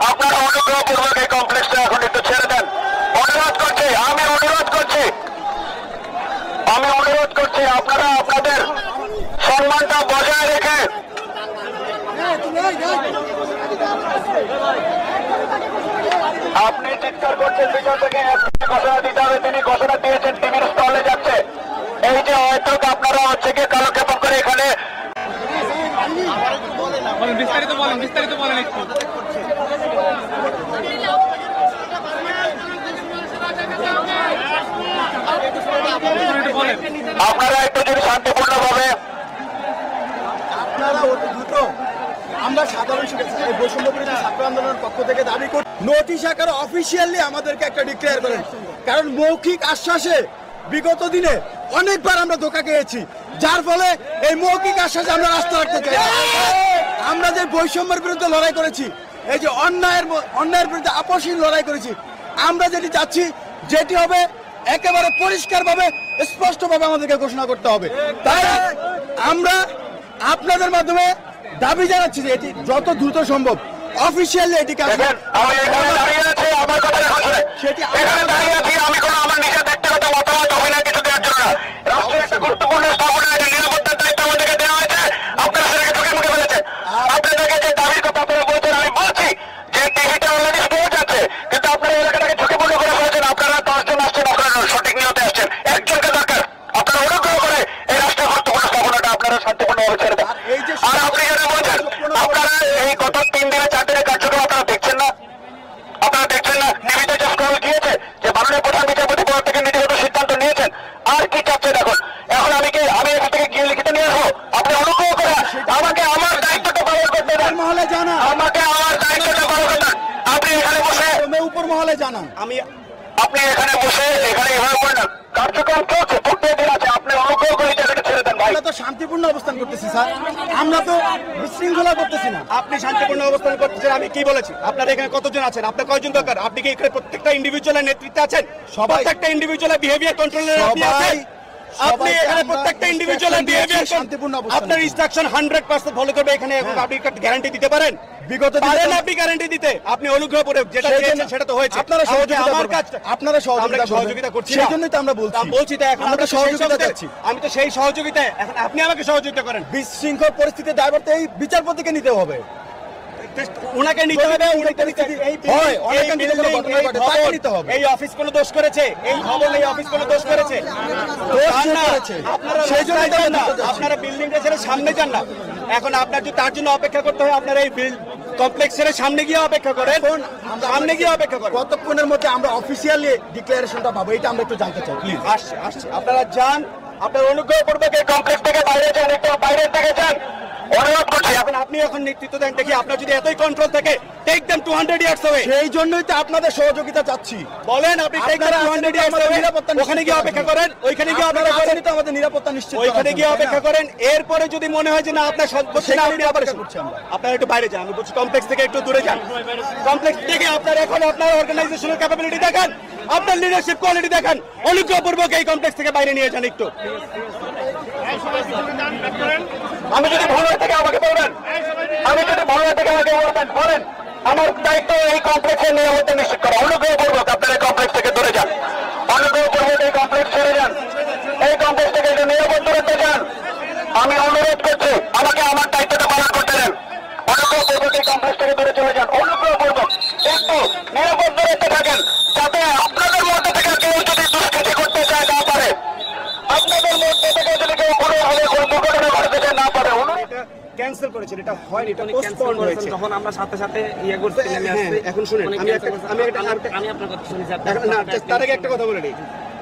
আপনারা অনুগ্রহপূর্বক এই কমপ্লেক্সটা এখন একটু ছেড়ে দেন। অনুরোধ করছি, আমি অনুরোধ করছি আপনারা আপনাদের সম্মানটা বজায় রেখে আপনি চিৎকার করছেন পিছন থেকে ঘোষণা দিতে হবে। তিনি ঘোষণা দিয়েছেন টিভির স্টলে যাচ্ছে। এই যে হয়তো আপনারা হচ্ছে গিয়ে কালক্ষেপণ করে এখানে বিস্তারিত বলেন একটু। আপনারা একটু যদি শান্তিপূর্ণ ভাবে আপনারা অতি দ্রুত আমরা সাধারণ শিক্ষার্থী বৈষম্য বিরোধী ছাত্র আন্দোলনের পক্ষ থেকে দাবি করি নোটিশ আকারে অফিসিয়ালি আমাদেরকে একটা ডিক্লেয়ার করেন। কারণ মৌখিক আশ্বাসে বিগত দিনে অনেকবার আমরা ধোঁকা খেয়েছি, যার ফলে এই মৌখিক আশ্বাসে আমরা রাস্তা রাখতে চাই। আমরা যে বৈষম্যের বিরুদ্ধে লড়াই করেছি, এই যে অন্যায়ের বিরুদ্ধে আপসহীন লড়াই করেছি, আমরা যেটি চাচ্ছি যেটি হবে একেবারে পরিষ্কারভাবে স্পষ্টভাবে আমাদেরকে ঘোষণা করতে হবে। তাই আমরা আপনাদের মাধ্যমে দাবি জানাচ্ছি যে এটি যত দ্রুত সম্ভব অফিসিয়ালি এটি কাজ আমি এখানে দাঁড়িয়ে আছি, আমার কথা সেটি এখানে দাঁড়িয়ে আছি। আমি কোনো আমার নিজের ব্যক্তিগত মতামত অভিনয় কিছু দেওয়ার জন্য না। রাষ্ট্রের একটা গুরুত্বপূর্ণ স্থাপনা, এটা নিরাপত্তার দায়িত্ব আমাদেরকে দেওয়া হয়েছে। আপনারা সেটাকে চোখে মুখে ফেলেছেন। আপনাদেরকে যে দাবির কথা আপনারা বলছেন, আমি বলছি যে টিভিটা অলরেডি পৌঁছ আছে, কিন্তু আপনারা এলাকাটাকে ঝুঁকিপূর্ণ করে ফেলেছেন। আপনারা 10 জন আসছেন, আপনারা সঠিক নিয়তে আসছেন, একজনকে দরকার। আপনারা অনুগ্রহ করে এই রাষ্ট্রের গুরুত্বপূর্ণ স্থাপনাটা আপনারা শান্তিপূর্ণভাবে ছেড়ে দেন। আর আপনি যেটা বলছেন, আপনারা এই গত 3 দিনে 4 দিনের কার্যক্রম আপনারা দেখছেন না, টিভিতে যে স্ক্রল গিয়েছে যে মাননীয় প্রধান বিচারপতি পদ থেকে নীতিগত সিদ্ধান্ত নিয়েছেন। আর কি চাচ্ছে দেখুন, এখন আমি এখান থেকে গিয়ে লিখিত নিয়ে আসবো। আপনি অনুগ্রহ করে আমাকে আমার দায়িত্বটা পালন করতে দেন। মহলে জানান, আমাকে আমার দায়িত্বটা পালন করতে দেন। আপনি এখানে বসে উপর মহলে জানান, আপনি এখানে বসে এখানে এভাবে বলেন না, কার্যক্রম চলছে, প্রত্যেক দিন আছে। আপনি অনুগ্রহ করে জায়গাটা ছেড়ে দেন ভাই। আমরা তো শান্তিপূর্ণ অবস্থান করতেছি স্যার, আমরা তো বিশৃঙ্খলা করতেছি না। আপনি শান্তিপূর্ণ অবস্থান করতেছেন, আমি কি বলেছি? আপনারা এখানে কতজন আছেন? আপনার কয়জন দরকার? আপনি কি এখানে প্রত্যেকটা ইন্ডিভিজুয়ালের নেতৃত্বে আছেন? প্রত্যেকটা ইন্ডিভিজুয়ালের বিহেভিয়ার কন্ট্রোলের আপনি আছেন? আপনি এখানে প্রত্যেকটা ইন্ডিভিজুয়ালের বিহেভিয়ার শান্তিপূর্ণ অবস্থান, আপনার ইনস্ট্রাকশন 100% ফলো করবে। এখানে এখন আপনি গ্যারান্টি দিতে পারেন? বিগত পারেন আপনি গ্যারান্টি দিতে? আপনি অনুগ্রহ করে যেটা চেয়েছেন সেটা তো হয়েছে। আপনারা সহযোগিতা করছি, সেই জন্যই তো আমরা বলছি তো এখন আমরা সহযোগিতা চাচ্ছি। আমি তো সেই সহযোগিতায়, এখন আপনি আমাকে সহযোগিতা করেন। বিশৃঙ্খল পরিস্থিতির দায়ভার তো এই বিচারপতিকে নিতে হবে, ওনাকে নিতে হবে। এই অফিস কোনো দোষ করেছে? এই ভবন, এই অফিস কোনো দোষ করেছে? আপনারা বিল্ডিংটা ছেড়ে সামনে যান না। এখন আপনার যদি তার জন্য অপেক্ষা করতে হয়, আপনারা এই কমপ্লেক্সের সামনে গিয়ে অপেক্ষা করেন। কতক্ষণের মধ্যে আমরা অফিসিয়ালি ডিক্লারেশনটা পাবো, এটা আমরা একটু জানতে চাই প্লিজ। আসছে আপনারা যান, আপনার অনুগ্রহ করবে কমপ্লেক্স থেকে বাইরে যান, একটু বাইরের থেকে যান, অনুরোধ করছি। এখন আপনি এখন নেতৃত্ব দেন, দেখি আপনার যদি এতই কন্ট্রোল থাকে, টেক দেম 200 ইয়ার্স অ্যাওয়ে। সেই জন্যই তো আপনাদের সহযোগিতা চাচ্ছি। বলেন আপনি টেক দেম 200 ইয়ার্স অ্যাওয়ে, ওখানে গিয়ে অপেক্ষা করেন, ওইখানে গিয়ে অপেক্ষা করেন, তো আমাদের নিরাপত্তা নিশ্চিত, ওইখানে গিয়ে অপেক্ষা করেন। এরপরে যদি মনে হয় যে না আপনার সর্বোচ্চ না, আপনি অপেক্ষা করছেন, আপনারা একটু বাইরে যান। আমি বলছি কমপ্লেক্স থেকে একটু দূরে যান। কমপ্লেক্স থেকে আপনার এখন আপনার অর্গানাইজেশনাল ক্যাপাবিলিটি দেখান, আপনার লিডারশিপ কোয়ালিটি দেখান। অনুগ্রহপূর্বক এই কমপ্লেক্স থেকে বাইরে নিয়ে যান একটু। আমি যদি ভুল হয়ে থেকে আমাকে বলবেন, বলেন। আমার দায়িত্ব এই কমপ্লেক্সের নিরাপত্তা নিশ্চিত করা। অনুগ্রহপূর্বক আপনার এই কমপ্লেক্স থেকে দূরে যান, অনুগ্রহপূর্বক এই কমপ্লেক্স ছেড়ে যান, এই কমপ্লেক্স থেকে একটু নিরাপদ দূরত্বে যান। আমি অনুরোধ করছি, আমাকে আমার দায়িত্বটা পালন করতে দেন। অনুগ্রহপূর্বক এই কমপ্লেক্স থেকে দূরে চলে যান। অনুগ্রহপূর্বক একটু নিরাপদ দূরত্বে থাকেন, যাতে আপনাদের মধ্যে থেকে কেউ যদি দুষ্কৃতি করতে চায় না পারে, আপনাদের মধ্যে থেকে যদি কেউ কোনোভাবে কোনো দুর্ঘটনা ঘটাতে না পারে। ক্যান্সেল করেছেন, এটা হয়নি, এটা পোস্টপোন হয়েছে। তখন আমরা সাথে সাথে ইয়ে করতে এখন শুনেন, আমি আপনার কথা শুনেছি। তার আগে একটা কথা বলে নিই,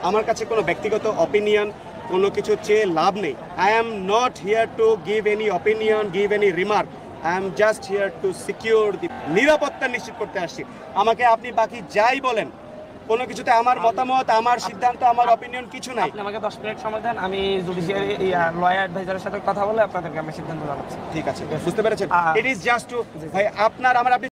আমার কাছে কোনো ব্যক্তিগত অপিনিয়ন, কোনো কিছু চেয়ে লাভ নেই। I am not here to give any opinion, give any remark. I am just here to secure the নিরাপত্তা নিশ্চিত করতে আসছি। আমাকে আপনি বাকি যাই বলেন, কোনো কিছুতে আমার মতামত, আমার সিদ্ধান্ত, আমার অপিনিয়ন কিছু নাই। আপনি আমাকে 10 মিনিট সময় দেন, আমি জুডিশিয়ারি লয়ার অ্যাডভাইজারের সাথে কথা বলে আপনাদেরকে আমি সিদ্ধান্ত জানাচ্ছি। ঠিক আছে, বুঝতে পেরেছেন? ইট ইজ জাস্ট টু ভাই আপনার আমার আপনি